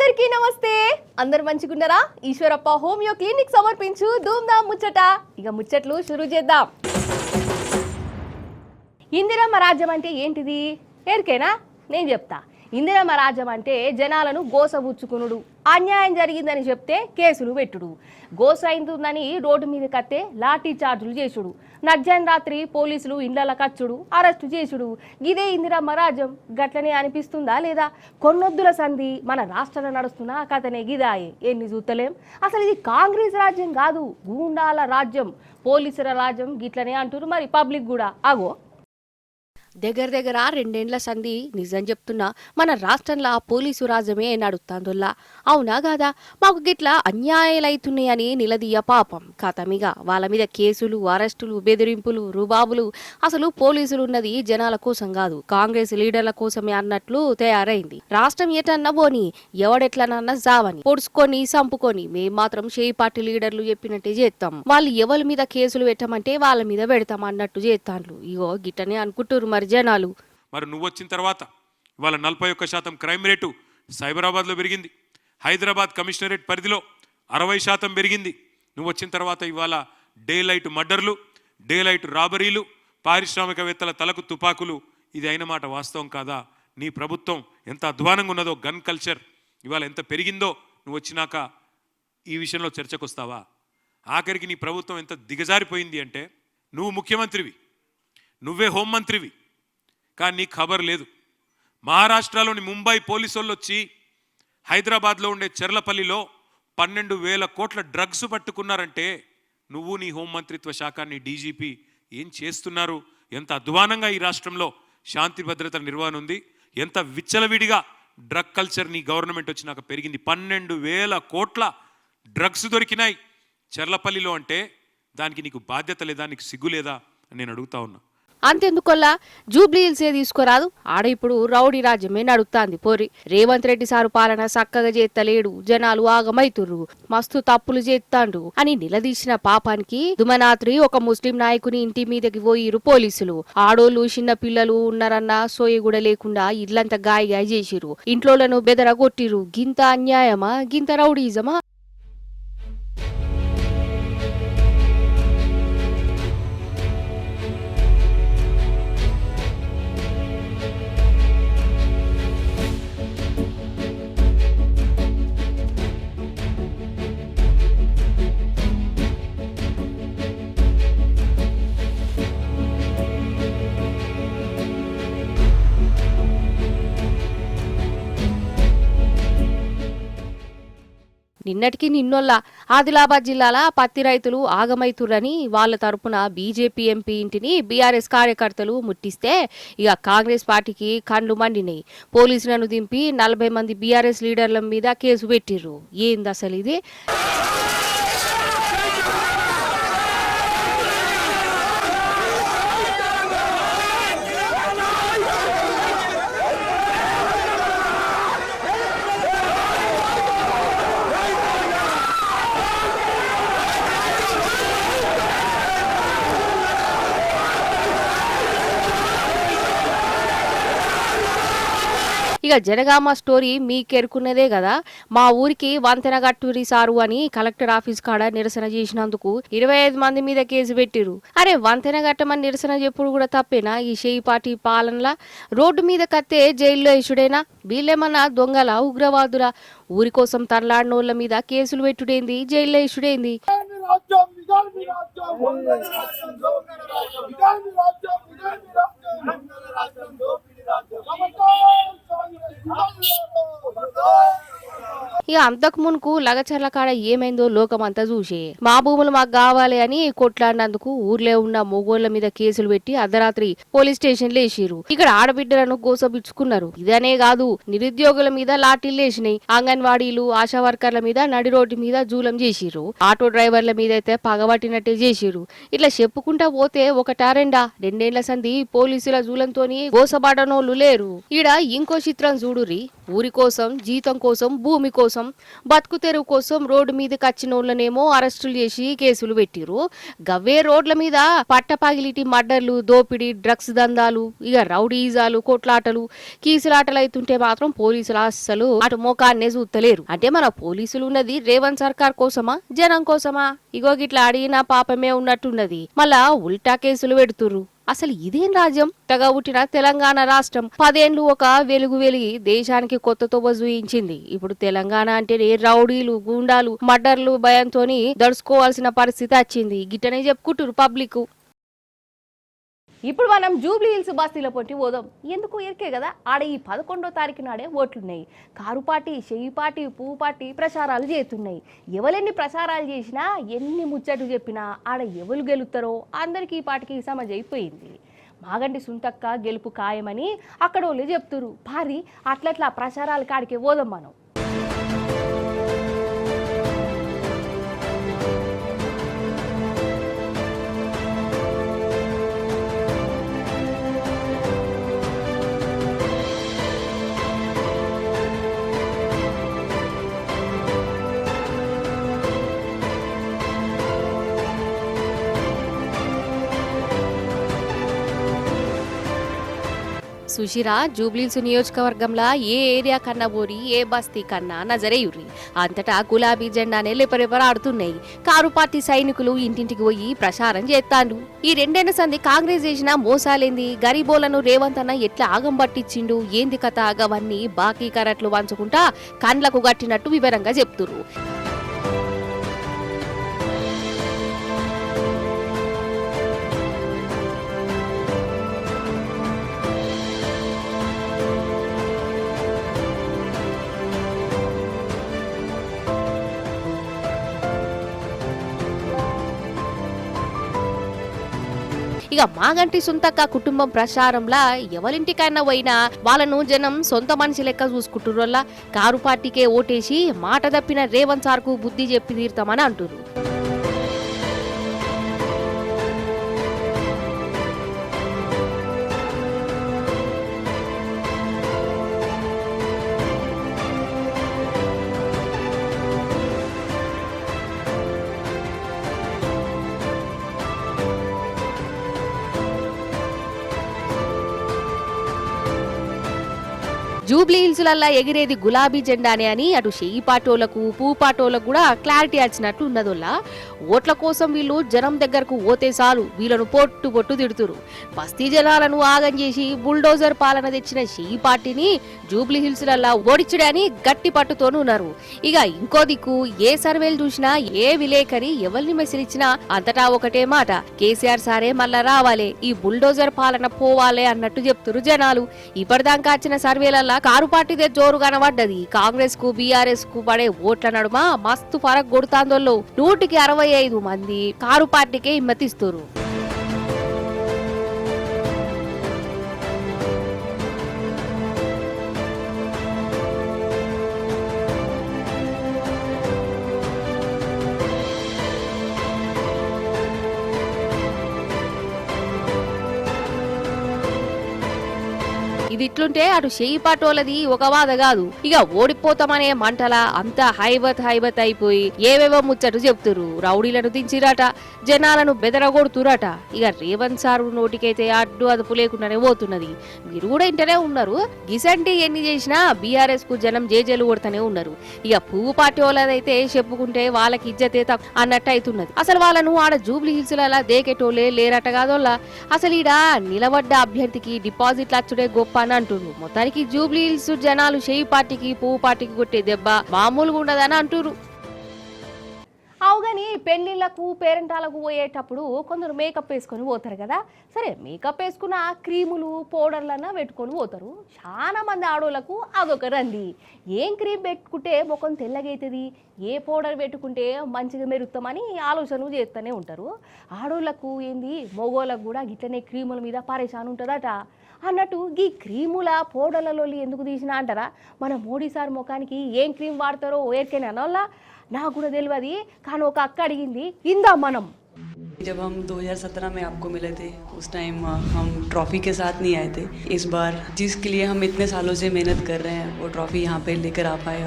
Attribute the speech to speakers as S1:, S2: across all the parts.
S1: అందరికీ నమస్తే. అందరు మంచిగున్నారా? ఈశ్వరప్ప హోమియో క్లినిక్ సమర్పించు ధూమ్ధామ్ ముచ్చట. ఇక ముచ్చట్లు షురూ చేద్దాం. ఇందిరమ్మ రాజ్యం అంటే ఏంటిది? ఎరికేనా? నేను చెప్తా. ఇందిరమ్మ రాజ్యం అంటే జనాలను గోసబుచ్చుకునుడు, అన్యాయం జరిగిందని చెప్తే కేసులు పెట్టుడు, గోస అయిందని రోడ్డు మీద కత్తే లాఠీ చార్జులు చేసుడు, నజ్జన్ రాత్రి పోలీసులు ఇండ్ల కచ్చుడు, అరెస్టు చేసుడు. ఇదే ఇందిరమ్మ రాజ్యం. గట్లనే అనిపిస్తుందా లేదా? కొన్నొద్దుల సంధి మన రాష్ట్రంలో నడుస్తున్న కథనే గిదాయే. ఎన్ని చూస్తలేం. అసలు ఇది కాంగ్రెస్ రాజ్యం కాదు, గూండాల రాజ్యం, పోలీసుల రాజ్యం గిట్లనే అంటున్నారు. మరి పబ్లిక్ కూడా అగో దగ్గర 2 ఏళ్ల సంధి. నిజం చెప్తున్నా, మన రాష్ట్రంలో పోలీసు రాజ్యమే నడుస్తాందుల్లా. అవునా కాదా? మాకు గిట్లా అన్యాయాలైతున్నాయని నిలదీయ పాపం కథమిగా వాళ్ళ మీద కేసులు, అరెస్టులు, బెదిరింపులు, రుబాబులు. అసలు పోలీసులు ఉన్నది జనాల కోసం కాదు, కాంగ్రెస్ లీడర్ల కోసమే అన్నట్లు తయారైంది. రాష్ట్రం ఏటన్నా పోని, ఎవడెట్లనన్నా జావని, పొడుచుకొని సంపుకొని మేం మాత్రం షేయి పార్టీ లీడర్లు చెప్పినట్టే చేస్తాం. వాళ్ళు ఎవరి మీద కేసులు పెట్టమంటే వాళ్ళ మీద పెడతాం అన్నట్టు చేస్తాండ్లు. ఇగో గిట్టనే అనుకుంటున్నారు మరి జనాలు.
S2: మరి నువ్వు వచ్చిన తర్వాత ఇవాళ 41% క్రైమ్ రేటు సైబరాబాద్లో పెరిగింది. హైదరాబాద్ కమిషనరేట్ పరిధిలో 60% పెరిగింది. నువ్వు వచ్చిన తర్వాత ఇవాళ డే లైట్ మర్డర్లు, డే లైట్ రాబరీలు, పారిశ్రామికవేత్తల తలకు తుపాకులు. ఇది అయిన మాట వాస్తవం కాదా? నీ ప్రభుత్వం ఎంత అధ్వానంగా ఉన్నదో, గన్ కల్చర్ ఇవాళ ఎంత పెరిగిందో నువ్వు వచ్చినాక ఈ విషయంలో చర్చకు వస్తావా? ఆఖరికి నీ ప్రభుత్వం ఎంత దిగజారిపోయింది అంటే, నువ్వు ముఖ్యమంత్రివి, నువ్వే హోంమంత్రివి, కానీ నీకు ఖబర్ లేదు. మహారాష్ట్రలోని ముంబై పోలీసు వాళ్ళు వచ్చి హైదరాబాద్లో ఉండే చెర్లపల్లిలో 12,000 కోట్ల డ్రగ్స్ పట్టుకున్నారంటే నువ్వు, నీ హోంమంత్రిత్వ శాఖ, నీ డీజీపీ ఏం చేస్తున్నారు? ఎంత అధ్వానంగా ఈ రాష్ట్రంలో శాంతి భద్రతల నిర్వహణ ఉంది, ఎంత విచ్చలవిడిగా డ్రగ్ కల్చర్ నీ గవర్నమెంట్ వచ్చినాక పెరిగింది. 12,000 కోట్ల డ్రగ్స్ దొరికినాయి చెర్లపల్లిలో అంటే దానికి నీకు బాధ్యత లేదా? నీకు సిగ్గు లేదా అని నేను అడుగుతా ఉన్నా.
S1: అంతెందుకొల్లా జూబ్లీ హిల్సే తీసుకోరాదు, ఆడ ఇప్పుడు రౌడీ రాజ్యమే నడుస్తాంది. పోరి రేవంత్ రెడ్డి సారు పాలన చక్కగా చేస్తలేడు, జనాలు ఆగమైతుర్రు, మస్తు తప్పులు చేస్తాండు అని నిలదీసిన పాపానికి దుమనాత్రి ఒక ముస్లిం నాయకుని ఇంటి మీదకి పోయిరు పోలీసులు. ఆడోళ్ళు చిన్న పిల్లలు ఉన్నారన్న సోయి కూడా లేకుండా ఇల్లంతా గాయ చేసిరు, ఇంట్లోలను బెదరగొట్టిరు. గింత అన్యాయమా? గింత రౌడీజమా? నిన్నటికి నిన్నొల్ల ఆదిలాబాద్ జిల్లాల పత్తి రైతులు ఆగమైతురని వాళ్ళ తరపున బీజేపీ ఎంపీ ఇంటిని బీఆర్ఎస్ కార్యకర్తలు ముట్టిస్తే ఇక కాంగ్రెస్ పార్టీకి కండ్లు మండినాయి. పోలీసులను దింపి 40 మంది బీఆర్ఎస్ లీడర్ల మీద కేసు పెట్టిర్రు. ఏంది అసలు ఇది? ఇక జనగామ స్టోరీ మీకెరుకున్నదే కదా. మా ఊరికి వంతెన గట్టురి సారు అని కలెక్టర్ ఆఫీస్ కాడ నిరసన చేసినందుకు 25 మంది మీద కేసు పెట్టిరు. అరే వంతెన గట్టమని నిరసన చెప్పుడు కూడా తప్పేనా? ఈ షేయి పార్టీ పాలనలా రోడ్డు మీద కత్తే జైల్లో ఇసుడేనా? వీళ్ళేమన్నా దొంగల, ఉగ్రవాదుల? ఊరి కోసం తరలాడినోళ్ల మీద కేసులు పెట్టుడేంది, జైల్లో ఇసుడేంది? ఇక అంతకు మునుకు లగచర్ల కాడ ఏమైందో లోకమంతా చూసే. మా భూములు మాకు కావాలి అని కొట్లాడినందుకు ఊర్లో ఉన్న మొగోళ్ల మీద కేసులు పెట్టి అర్ధరాత్రి పోలీస్ స్టేషన్లు వేసిరు. ఇక్కడ ఆడబిడ్డలను గోసబిచ్చుకున్నారు. ఇదనే కాదు, నిరుద్యోగుల మీద లాఠీలు వేసినాయి. అంగన్వాడీలు, ఆశా వర్కర్ల మీద నడి రోడ్డు మీద జూలం చేసిరు. ఆటో డ్రైవర్ల మీద అయితే పగబట్టినట్టే చేసిరు. ఇట్లా చెప్పుకుంటా పోతే ఒకటా రెండా 2 ఏళ్ల సంధి పోలీసుల జూలంతోని గోసబాడనోళ్లు లేరు. ఈడ ఇంకో చిత్రం చూడురి. ఊరి కోసం, జీతం కోసం, భూమి కోసం, బతుకు తెరువు కోసం రోడ్డు మీదకి వచ్చిన వాళ్ళనేమో అరెస్టులు చేసి కేసులు పెట్టిరు. గవ్వే రోడ్ల మీద పట్టపగిలిటి మర్డర్లు, దోపిడీ, డ్రగ్స్ దందాలు, ఇక రౌడీజాలు, కొట్లాటలు, కీసులాటలు అవుతుంటే మాత్రం పోలీసులు అస్సలు అటు మోకాన్నే చూస్తలేరు. అంటే మన పోలీసులు ఉన్నది రేవంత్ సర్కార్ కోసమా, జనం కోసమా? ఇగో గిట్లా అడిగినా పాపమే ఉన్నట్టున్నది. మళ్ళా ఉల్టా కేసులు పెడుతుర్రు. అసలు ఇదేం రాజ్యం? తెగ పుట్టిన తెలంగాణ రాష్ట్రం 10 ఏళ్లు ఒక వెలుగు వెలిగి దేశానికి కొత్త తోవ చూయించింది. ఇప్పుడు తెలంగాణ అంటేనే రౌడీలు, గూండాలు, మర్డర్లు భయంతోని దడుచుకోవాల్సిన పరిస్థితి వచ్చింది. గిట్టనే చెప్పుకుంటారు పబ్లిక్. ఇప్పుడు మనం జూబ్లీ హిల్స్ బస్తీలో పొట్టి పోదాం. ఎందుకు ఎరికే కదా, ఆడ ఈ 11వ తారీఖు నాడే ఓట్లున్నాయి. కారు పార్టీ, చెయ్యి పార్టీ, పువ్వు పార్టీ ప్రచారాలు చేస్తున్నాయి. ఎవరెన్ని ప్రచారాలు చేసినా, ఎన్ని ముచ్చట్లు చెప్పినా ఆడ ఎవరు గెలుస్తారో అందరికీ ఈ పార్టీకి సమజ్ అయిపోయింది. మాగంటి సుంతక్క గెలుపు ఖాయమని అక్కడ వాళ్ళు చెప్తురు. భారీ అట్లట్లా ప్రచారాల కాడికే పోదాం మనం. సుశీరా జూబ్లీహిల్స్ నియోజకవర్గంలో ఏ ఏరియా కన్నా పోరి, ఏ బస్తీ కన్నా నజరేయుర్రి. అంతటా గులాబీ జెండానే లేపరెపరాడుతున్నాయి. కారు పార్టీ సైనికులు ఇంటింటికి పోయి ప్రచారం చేస్తాండు. ఈ 2 ఏళ్ల సంది కాంగ్రెస్ చేసిన మోసాలేంది, గరీబోలను రేవంత్ అన్న ఎట్లా ఆగం పట్టించిండు, ఏంది కథ, అవన్నీ బాకీ కరట్లు వంచుకుంటా కండ్లకు గట్టినట్టు వివరంగా చెప్తుర్రు. ఇక మాగంటి సుంతక్క కుటుంబం ప్రచారంలా ఎవరింటికైనా పోయినా వాళ్ళను జనం సొంత మనిషి లెక్క చూసుకుంటుర్రల్లా కారు పార్టీకే ఓటేసి మాట తప్పిన రేవంత్ సార్కు బుద్ధి చెప్పి తీరుతామని అంటున్నారు. జూబ్లీ హిల్స్ లల్లా ఎగిరేది గులాబీ జెండానే అని అటు చెయ్యి పాటోలకు, పువ్వు పాటోలకు కూడా క్లారిటీ వచ్చినట్టు ఉన్నదోల్లా. ఓట్ల కోసం వీళ్ళు జనం దగ్గరకు ఓతే చాలు వీళ్ళను పొట్టు తిడుతురు. బస్తీ జనాలను ఆగం చేసి బుల్డోజర్ పాలన తెచ్చిన చెయ్యి పార్టీని జూబ్లీ హిల్స్ లల్లా ఓడిచ్చుడే అని గట్టి పట్టుతోనూ ఉన్నారు. ఇక ఇంకో దిక్కు ఏ సర్వేలు చూసినా, ఏ విలేకరి ఎవరిని మెసిలిచ్చినా అంతటా ఒకటే మాట, కేసీఆర్ సారే మళ్ళా రావాలే, ఈ బుల్డోజర్ పాలన పోవాలే అన్నట్టు చెప్తురు జనాలు. ఇప్పటిదాకా వచ్చిన సర్వేలల్లా కారు పార్టీదే జోరు కనబడ్డది. కాంగ్రెస్ కు, బీఆర్ఎస్ కు పడే ఓట్ల నడుమ మస్తు ఫరక్ కొడుతాందోళ్ళు. 165 మంది కారు పార్టీకే హిమ్మతిస్తురు. ఇది ఇట్లుంటే అటు చెయ్యి పాటోలది ఒక బాధ కాదు, ఇక ఓడిపోతామనే మంటల అంతా హైబత్ అయిపోయి ఏవేవో ముచ్చటు చెప్తురు. రౌడీలను దించిరట, జనాలను బెదరగొడుతురట. ఇక రేవంత్ సారు నోటికైతే అడ్డు అదుపు లేకుండానే పోతున్నది. మీరు కూడా ఇంటనే ఉన్నారు. గిసంటి ఎన్ని చేసినా బీఆర్ఎస్ కు జనం జేజేలు కొడుతూనే ఉన్నారు. ఇక పువ్వు పార్టీ వాళ్ళదైతే చెప్పుకుంటే వాళ్ళకి ఇజ్జతే అన్నట్టు అవుతున్నది. అసలు వాళ్ళను ఆడ జూబ్లీ హిల్స్ లా దేకేటోలే లేరట కాదోళ్ళ. అసలు ఈడ నిలబడ్డ అభ్యర్థికి డిపాజిట్లు అచ్చుడే గొప్ప అని అంటున్నారు. మొత్తానికి జూబ్లీ హిల్స్ జనాలు చెయ్యి పార్టీకి, పువ్వు పార్టీకి కొట్టే దెబ్బ మామూలుగా ఉండదని అంటున్నారు. అవుగాని పెళ్లిళ్లకు, పేరెంటాలకు పోయేటప్పుడు కొందరు మేకప్ వేసుకొని పోతారు కదా. సరే, మేకప్ వేసుకున్న క్రీములు, పౌడర్లన్నా పెట్టుకొని పోతారు. చాలా మంది ఆడోళ్లకు అదొక రంది. ఏం క్రీమ్ పెట్టుకుంటే ముఖం తెల్లగైతుంది, ఏ పౌడర్ పెట్టుకుంటే మంచిగా మెరుస్తామని ఆలోచన చేస్తూనే ఉంటారు. ఆడోళ్లకు ఏంది, మగోళ్ళకు కూడా గిట్లనే క్రీముల మీద పరేషాన్ ఉంటుందట. అన్నట్టు ఈ క్రీముల పౌడర్లలో ఎందుకు తీసినా అంటారా? మన మోడీ సార్ ముఖానికి ఏం క్రీమ్ వాడతారో ఎరికైనా అనోళ్ళ నాకు కూడా తెలియదు. కానీ ఒక అక్క అడిగింది, ఇందా మనం
S3: जब हम 2017 में आपको मिले थे उस टाइम हम ट्रॉफी के साथ नहीं आए थे। इस बार जिसके लिए हम इतने सालों से मेहनत कर रहे हैं वो ट्रॉफी यहाँ पे लेकर आ पाए।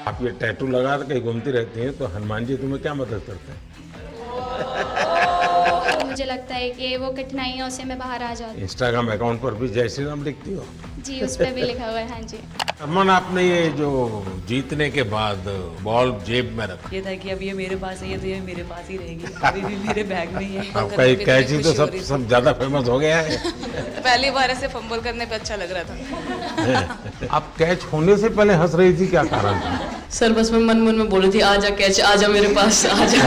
S4: आप ये टैटू लगा कर कहीं घूमती रहती हैं तो हनुमान जी तुम्हें क्या मदद करते हैं?
S5: मुझे लगता है कि वो कठिनाइयों से मैं बाहर आ जाऊँ।
S4: इंस्टाग्राम अकाउंट पर भी जय श्री राम लिखती हो?
S5: जी, उस पर भी लिखा हुआ है। हाँ जी।
S4: अमन, आपने ये जो जीतने के बाद बॉल जेब में रखा,
S3: ये था कि अब ये मेरे पास है, ये तो ये मेरे पास ही रहेगी, अभी भी मेरे बैग में ही है।
S4: आपका एक कैच ही तो सब ज्यादा फेमस हो गया है।
S6: पहली बार ऐसे फंबल करने पे अच्छा लग रहा था।
S4: आप कैच होने से पहले हंस रही थी, क्या कारण था?
S3: सर बस मैं मन मन में बोल रही थी आजा कैच, आजा मेरे पास आजा।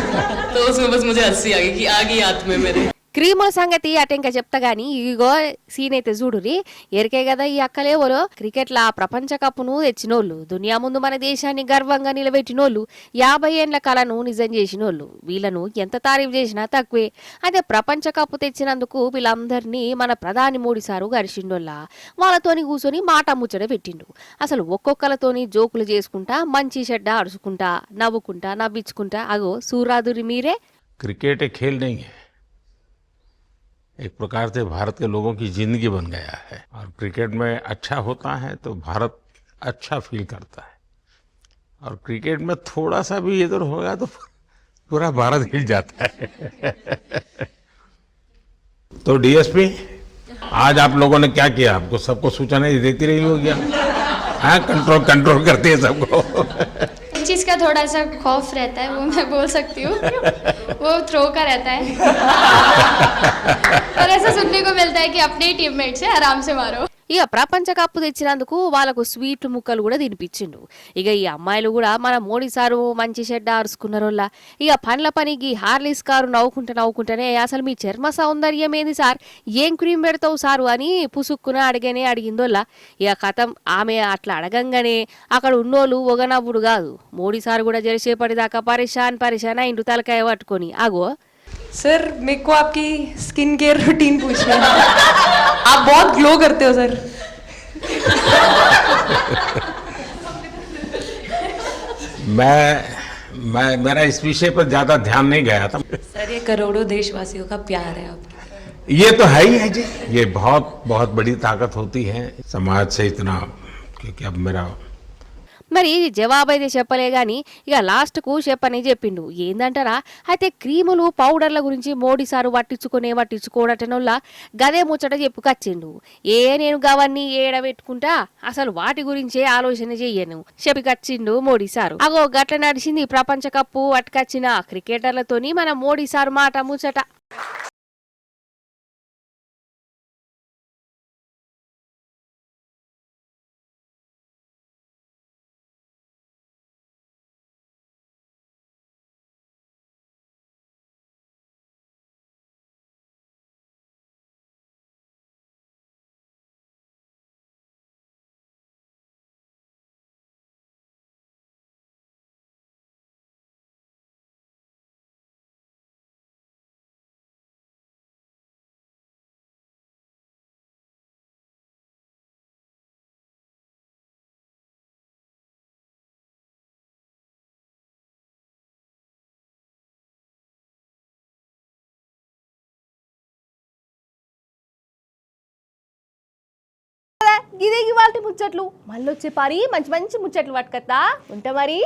S3: तो उसमें बस मुझे हंसी आ गई कि आ गई हाथ में मेरे।
S1: క్రీముల సంగతి అటే ఇంకా చెప్తా గానీ ఇగో సీన్ అయితే చూడురి. ఎరికే కదా ఈ అక్కలేవరో క్రికెట్ల ప్రపంచ కప్పును తెచ్చినోళ్ళు, దునియా ముందు మన దేశాన్ని గర్వంగా నిలబెట్టినోళ్ళు, 50 ఏండ్ల కళను నిజం చేసినోళ్ళు. వీళ్ళను ఎంత తారీఫ్ చేసినా తక్కువే. అయితే ప్రపంచ కప్పు తెచ్చినందుకు వీళ్ళందరినీ మన ప్రధాని మోడీ సారు గరిచిండోళ్ళ. వాళ్ళతోని కూర్చొని మాట ముచ్చట పెట్టిండు. అసలు ఒక్కొక్కలతోని జోకులు చేసుకుంటా, మంచి చెడ్డ అడుచుకుంటా, నవ్వుకుంటా, నవ్వించుకుంటా అగో సూరాదురి మీరే.
S4: क्रिकेट एक खेल नहीं है, एक प्रकार से भारत के लोगों की जिंदगी बन गया है। और क्रिकेट में अच्छा होता है तो भारत अच्छा फील करता है, और क्रिकेट में थोड़ा सा भी इधर होगा तो पूरा भारत हिल जाता है। तो डीएसपी, आज आप लोगों ने क्या किया? आपको सबको सूचना देती रही होगी? हाँ, कंट्रोल करती है सबको।
S5: एक चीज़ का थोड़ा सा खौफ रहता है, वो मैं बोल सकती हूँ। वो थ्रो का रहता है। और ऐसा सुनने को मिलता है कि अपने टीममेट से आराम से मारो।
S1: ఇక ప్రపంచ కప్పు తెచ్చినందుకు వాళ్ళకు స్వీట్ ముక్కలు కూడా తినిపించిండు. ఇక ఈ అమ్మాయిలు కూడా మన మోడీ సారు మంచి చెడ్డ అరుచుకున్నారోళ్ళ. ఇక పండ్ల పనికి హార్లిస్ కారు నవ్వుకుంటేనే అసలు మీ చర్మ సౌందర్యం ఏంది సార్, ఏం క్రీమ్ పెడతావు సారు అని పుసుక్కున అడిగిందోళ్ళ. ఇక కథం ఆమె అట్లా అడగంగానే అక్కడ ఉన్నోళ్ళు ఒక నవ్వుడు కాదు, మోడీ సారు కూడా జరిసేపటిదాకా పరేషాన్ అయిండు తలకాయ పట్టుకొని. అగో
S6: सर मेरे को आपकी स्किन केयर रूटीन पूछना है। आप बहुत ग्लो करते हो सर।
S4: मेरा इस विषय पर ज्यादा ध्यान नहीं गया था।
S3: सर ये करोड़ों देशवासियों का प्यार है आपका।
S4: ये तो है ही है जी, ये बहुत बहुत बड़ी ताकत होती है समाज से इतना, क्योंकि अब मेरा
S1: మరి జవాబు అయితే చెప్పలే గాని ఇక లాస్ట్కు చెప్పని చెప్పిండు. ఏందంటారా, అయితే క్రీములు పౌడర్ల గురించి మోడీ సారు పట్టించుకోడటనోళ్ళ గదే ముచ్చట చెప్పుకొచ్చిండు. నేను గవన్నీ ఏడబెట్టుకుంటా, అసలు వాటి గురించే ఆలోచన చెయ్యను చెప్పికొచ్చిండు మోడీ సారు. అగో గట్ల నడిచింది ప్రపంచ కప్పు అట్టుకొచ్చిన క్రికెటర్లతోని మన మోడీ సారు మాట ముచ్చట. ఇదే ఇవాల్టి ముచ్చట్లు. మళ్ళొచ్చే పారి మంచి మంచి ముచ్చట్లు పట్టుకత్తా ఉంటా మరి.